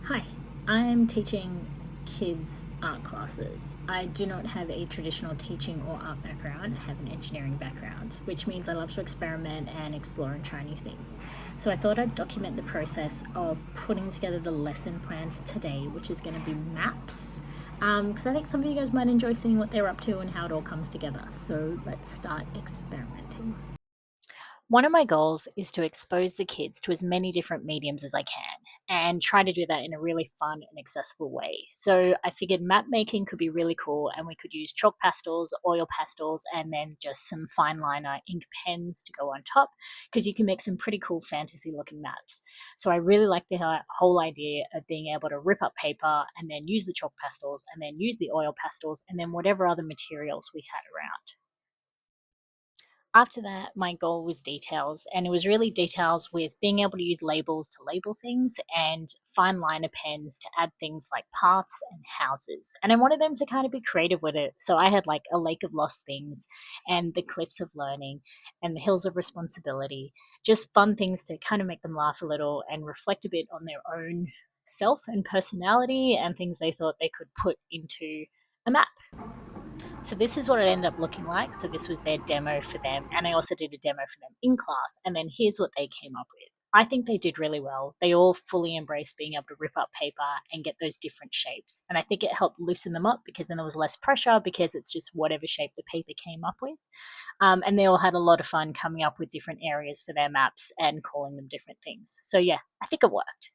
Hi, I'm teaching kids art classes. I do not have a traditional teaching or art background. I have an engineering background, which means I love to experiment and explore and try new things. So I thought I'd document the process of putting together the lesson plan for today, which is going to be maps. Because I think some of you guys might enjoy seeing what they're up to and how it all comes together. So let's start experimenting. One of my goals is to expose the kids to as many different mediums as I can and try to do that in a really fun and accessible way. So I figured map making could be really cool and we could use chalk pastels, oil pastels, and then just some fine liner ink pens to go on top because you can make some pretty cool fantasy looking maps. So I really like the whole idea of being able to rip up paper and then use the chalk pastels and then use the oil pastels and then whatever other materials we had around. After that, my goal was details, and it was really details with being able to use labels to label things and fine liner pens to add things like paths and houses. And I wanted them to kind of be creative with it. So I had like a lake of lost things and the cliffs of learning and the hills of responsibility, just fun things to kind of make them laugh a little and reflect a bit on their own self and personality and things they thought they could put into a map. So this is what it ended up looking like. So this was their demo for them. And I also did a demo for them in class. And then here's what they came up with. I think they did really well. They all fully embraced being able to rip up paper and get those different shapes. And I think it helped loosen them up because then there was less pressure because it's just whatever shape the paper came up with. And they all had a lot of fun coming up with different areas for their maps and calling them different things. So yeah, I think it worked.